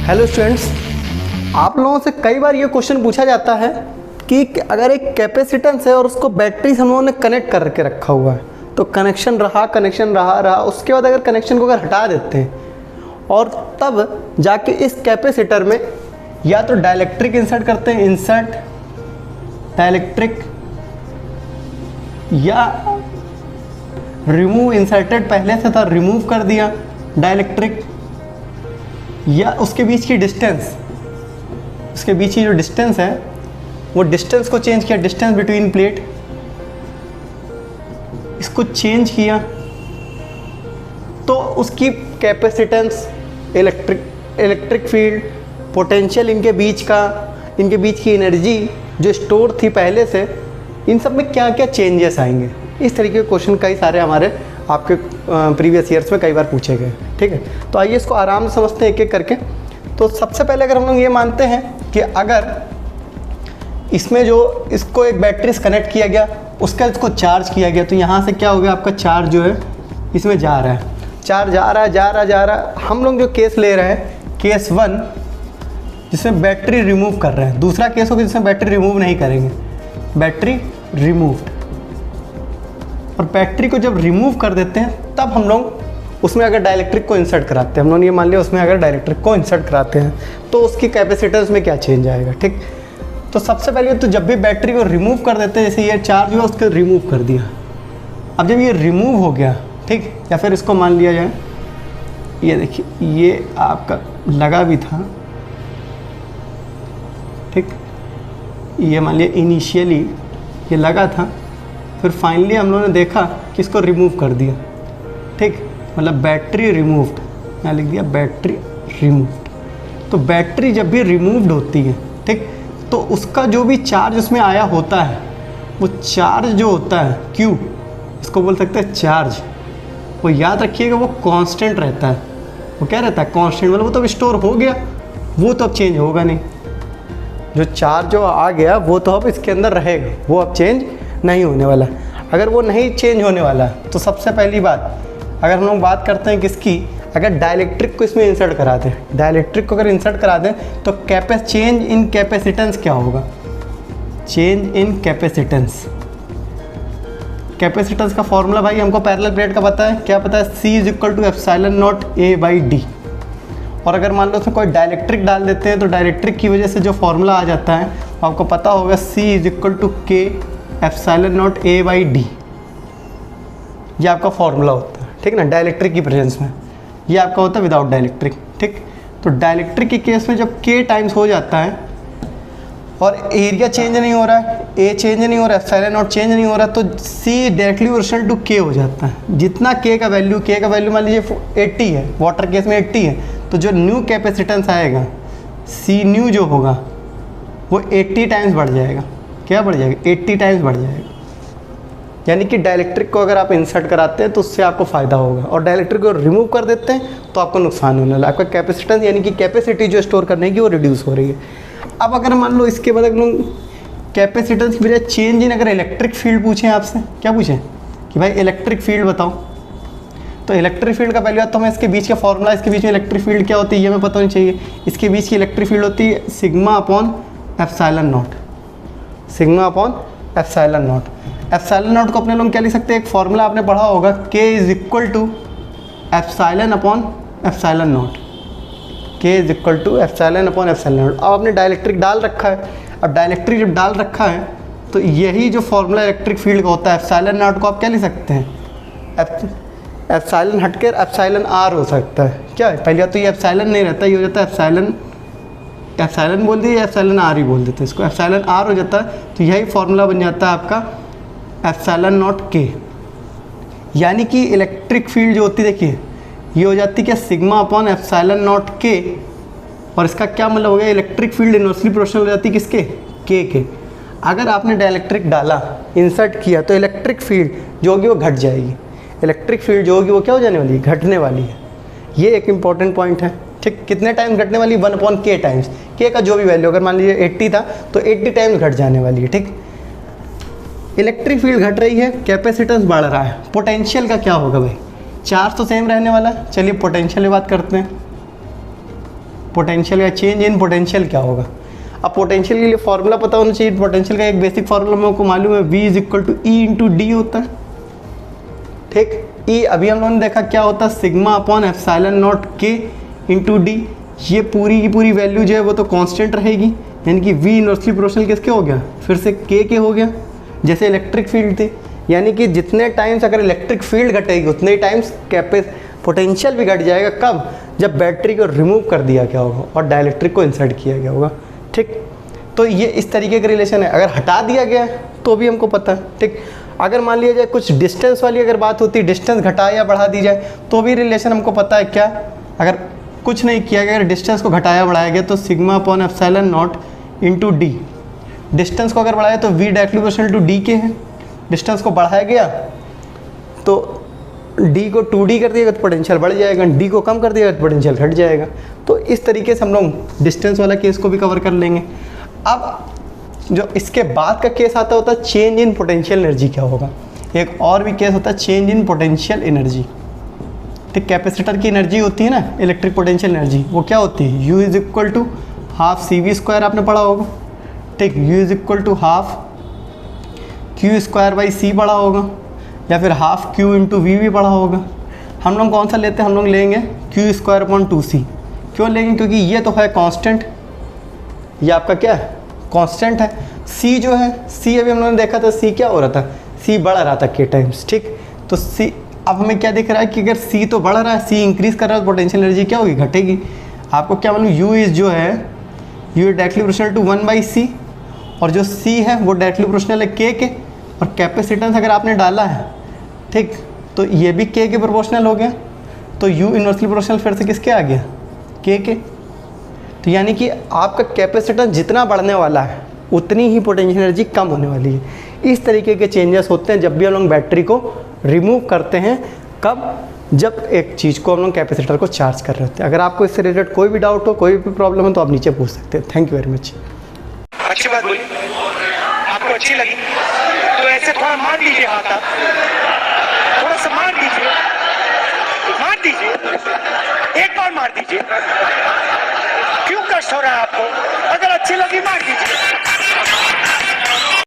Hello students, आप लोगों से कई बार ये क्वेश्चन पूछा जाता है कि अगर एक कैपेसिटेंस है और उसको बैटरी से हम लोगों ने कनेक्ट करके रखा हुआ है, तो कनेक्शन रहा उसके बाद अगर कनेक्शन को अगर हटा देते हैं और तब जाके इस कैपेसिटर में या तो डाइलेक्ट्रिक इंसर्ट करते हैं, इंसर्ट डाइलेक्ट्रिक, या रिमूव, इंसर्टेड पहले से था रिमूव कर दिया डाइलेक्ट्रिक, या उसके बीच की डिस्टेंस, उसके बीच की जो डिस्टेंस है वो डिस्टेंस को चेंज किया, डिस्टेंस बिटवीन प्लेट इसको चेंज किया, तो उसकी कैपेसिटेंस, इलेक्ट्रिक फील्ड, पोटेंशियल, इनके बीच की एनर्जी जो स्टोर थी पहले से, इन सब में क्या क्या चेंजेस आएंगे। इस तरीके के क्वेश्चन कई सारे हमारे आपके प्रीवियस ईयर्स में कई बार पूछे गए। ठीक है, तो आइए इसको आराम से समझते हैं एक एक करके। तो सबसे पहले अगर हम लोग ये मानते हैं कि अगर इसमें जो इसको एक बैटरी से कनेक्ट किया गया, उसका इसको चार्ज किया गया, तो यहाँ से क्या हो गया, आपका चार्ज जो है इसमें जा रहा है, चार्ज जा रहा है। हम लोग जो केस ले रहे हैं केस 1, जिसमें बैटरी रिमूव कर रहे हैं। दूसरा केस होगा जिसमें बैटरी रिमूव नहीं करेंगे, बैटरी रिमूव्ड। और बैटरी को जब रिमूव कर देते हैं तब हम लोग उसमें अगर डाइलेक्ट्रिक को इंसर्ट कराते हैं, हम लोग ये मान लिया उसमें अगर डाइलेक्ट्रिक को इंसर्ट कराते हैं तो उसकी कैपेसिटेंस में क्या चेंज आएगा। ठीक, तो सबसे पहले तो जब भी बैटरी को रिमूव कर देते हैं, जैसे ये चार्ज हुआ उसको रिमूव कर दिया, अब जब ये रिमूव हो गया, ठीक, या फिर इसको मान लिया जाए, ये देखिए ये आपका लगा भी था, ठीक, ये मान लिया इनिशियली ये लगा था, फिर फाइनली हम लोगों ने देखा कि इसको रिमूव कर दिया। ठीक, मतलब बैटरी रिमूव्ड, यहाँ लिख दिया बैटरी रिमूव्ड। तो बैटरी जब भी रिमूव्ड होती है, ठीक, तो उसका जो भी चार्ज उसमें आया होता है, वो चार्ज जो होता है Q, इसको बोल सकते हैं चार्ज, वो याद रखिएगा वो कांस्टेंट रहता है। वो क्या रहता है, कांस्टेंट, मतलब वो तो अब स्टोर हो गया, वो तो अब चेंज होगा नहीं। जो चार्ज जो आ गया वो तो अब इसके अंदर रहेगा, वो अब चेंज नहीं होने वाला। अगर वो नहीं चेंज होने वाला तो सबसे पहली बात, अगर हम लोग बात करते हैं किसकी, अगर डाइलेक्ट्रिक को इसमें इंसर्ट करा दें, डाइलेक्ट्रिक को अगर इंसर्ट करा दें तो चेंज इन कैपेसिटेंस क्या होगा, चेंज इन कैपेसिटेंस। कैपेसिटेंस का फॉर्मूला भाई हमको पैरेलल प्लेट का पता है, क्या पता है, C=ε0A/d। और अगर मान लो उसमें कोई डाइलेक्ट्रिक डाल देते हैं तो डाइलेक्ट्रिक की वजह से जो फॉर्मूला आ जाता है आपको पता होगा, C=K∈A/d। ये आपका फॉर्मूला होता है, ठीक ना, डाइलेक्ट्रिक की प्रेजेंस में। ये आपका होता है विदाउट डाइलेक्ट्रिक। ठीक, तो डाइलेक्ट्रिक के केस में जब K टाइम्स हो जाता है और एरिया चेंज नहीं हो रहा है, A चेंज नहीं हो रहा है, ε0 चेंज नहीं हो रहा, तो C directly proportional to K हो जाता है। जितना K का वैल्यू मान लीजिए 80 है, वाटर केस में 80 है, तो जो न्यू कैपेसिटेंस आएगा C न्यू जो होगा वो 80 टाइम्स बढ़ जाएगा। क्या बढ़ जाएगा, 80 टाइम्स बढ़ जाएगा। यानी कि डाइलेक्ट्रिक को अगर आप इंसर्ट कराते हैं तो उससे आपको फ़ायदा होगा, और डाइलेक्ट्रिक को रिमूव कर देते हैं तो आपको नुकसान होने वाला। आपका कैपेसिटेंस यानी कि कैपेसिटी जो स्टोर करने की वो रिड्यूस हो रही है। अब अगर मान लो इसके बाद अगर लोग कैपेसिटेंस की बजाय चेंज इन अगर इलेक्ट्रिक फील्ड पूछें आपसे, क्या पूछें कि भाई इलेक्ट्रिक फील्ड बताओ, तो इलेक्ट्रिक फील्ड का पहली बात तो हमें इसके बीच का फॉर्मूला, इसके बीच में इलेक्ट्रिक फील्ड क्या होती है ये हमें पता होनी चाहिए। इसके बीच की इलेक्ट्रिक फील्ड होती है σ/ε0, σ/ε0। ε0 को अपने लोग क्या लिख सकते हैं, एक फॉर्मूला आपने पढ़ा होगा, K∈ε/ε0, K∈ε/ε0। अब आपने डाइलेक्ट्रिक डाल रखा है, अब डाइलेक्ट्रिक जब डाल रखा है तो यही जो फॉर्मूला इलेक्ट्रिक फील्ड का होता है, ε0 को आप क्या लिख सकते हैं, एप्सिलॉन हटकर εr हो सकता है। क्या है, पहले तो ये एप्सिलॉन नहीं रहता, ये हो जाता है एप्सिलॉन बोल दिए, εr ही बोल देते हैं इसको, εr हो जाता है। तो यही फॉर्मूला बन जाता है आपका ε0K। यानी कि इलेक्ट्रिक फील्ड जो होती है, देखिए ये हो जाती है क्या, σ/ε0K, और इसका क्या मतलब हो गया, इलेक्ट्रिक फील्ड इनवर्सली प्रोपोर्शनल हो जाती है किसके, K के। अगर आपने डाइलेक्ट्रिक डाला, इंसर्ट किया, तो इलेक्ट्रिक फील्ड जो होगी वो घट जाएगी, इलेक्ट्रिक फील्ड जो होगी वो क्या हो जाने वाली है, घटने वाली है। ये एक इंपॉर्टेंट पॉइंट है। ठीक, कितने टाइम्स घटने वाली, 1/K टाइम्स। K का जो भी वैल्यू, अगर मान लीजिए 80 था तो 80 टाइम्स घट जाने वाली है। ठीक, इलेक्ट्रिक फील्ड घट रही है, कैपेसिटेंस बढ़ रहा है, पोटेंशियल का क्या होगा भाई, चार्ज तो सेम रहने वाला है। चलिए पोटेंशियल की बात करते हैं। पोटेंशियल का चेंज इन पोटेंशियल क्या होगा। अब पोटेंशियल के लिए फॉर्मूला पता होना चाहिए। पोटेंशियल का एक बेसिक फॉर्मूला मेरे को मालूम है, V is equal to E into D होता है। ठीक, ई अभी हम लोगों ने देखा क्या होता है, सिग्मा अपॉन एप्सिलॉन नॉट के इंटू डी। ये पूरी की पूरी वैल्यू जो है वो तो कांस्टेंट रहेगी, यानी कि V इनवर्सली प्रोपोर्शनल किसके हो गया, फिर से के हो गया, जैसे इलेक्ट्रिक फील्ड थे। यानी कि जितने टाइम्स अगर इलेक्ट्रिक फील्ड घटेगी उतने ही टाइम्स पोटेंशियल भी घट जाएगा। कब, जब बैटरी को रिमूव कर दिया गया होगा और डाइलेक्ट्रिक को इंसर्ट किया गया होगा। ठीक, तो ये इस तरीके का रिलेशन है। अगर हटा दिया गया है तो भी हमको पता है। ठीक, अगर मान लिया जाए कुछ डिस्टेंस वाली अगर बात होती है, डिस्टेंस घटा या बढ़ा दी जाए तो भी रिलेशन हमको पता है क्या। अगर कुछ नहीं किया गया, अगर डिस्टेंस को घटाया बढ़ाया गया तो sigma upon epsilon not into D. Distance को अगर बढ़ाया तो V directly proportional to D के है। डिस्टेंस को बढ़ाया गया तो D को 2D कर दिएगा तो पोटेंशियल बढ़ जाएगा, D को कम कर दिएगा तो पोटेंशियल घट जाएगा। तो इस तरीके से हम लोग डिस्टेंस वाला केस को भी कवर कर लेंगे। अब जो इसके बाद का केस आता होता है चेंज इन पोटेंशियल एनर्जी क्या होगा। एक और भी केस होता है चेंज इन पोटेंशियल एनर्जी। ठीक, कैपेसिटर की एनर्जी होती है ना, इलेक्ट्रिक पोटेंशियल एनर्जी, वो क्या होती है, U is equal to half CV² आपने पढ़ा होगा। ठीक, U is equal to half Q²/C पढ़ा होगा, या फिर हाफ Q इंटू V भी पढ़ा होगा। हम लोग कौन सा लेते हैं, हम लोग लेंगे Q²/2C। क्यों लेंगे, क्योंकि ये तो है कांस्टेंट, ये आपका क्या है, कांस्टेंट है। C जो है, C अभी हम लोगों ने देखा था C क्या हो रहा था, C बढ़ रहा था K टाइम्स। ठीक, तो C अब हमें क्या दिख रहा है कि अगर C तो बढ़ रहा है, C इंक्रीज कर रहा है तो पोटेंशियल एनर्जी क्या होगी, घटेगी। आपको क्या मालूम, U इज जो है U directly proportional to 1/C, और जो C है वो डायरेक्टली प्रोपोर्शनल है K के, और कैपेसिटेंस अगर आपने डाला है, ठीक, तो ये भी K के प्रोपोर्शनल हो गया, तो U इनवर्सली प्रोपोर्शनल फिर से किसके आ गया, K के। तो यानी कि आपका कैपेसिटेंस जितना बढ़ने वाला है उतनी ही पोटेंशियल एनर्जी कम होने वाली है। इस तरीके के चेंजेस होते हैं जब भी हम लोग बैटरी को रिमूव करते हैं। कब, जब एक चीज़ को हम लोग कैपेसिटर को चार्ज कर रहे होते हैं। अगर आपको इससे रिलेटेड कोई भी डाउट हो, कोई भी प्रॉब्लम हो तो आप नीचे पूछ सकते हैं। Thank you very much. अच्छी बात बोली, आपको अच्छी लगी तो ऐसे थोड़ा मार दीजिए हाथ, आप थोड़ा सा मार दीजिए, एक बार मार दीजिए। क्यों कष्ट हो रहा है आपको, अगर अच्छी लगी मार दीजिए।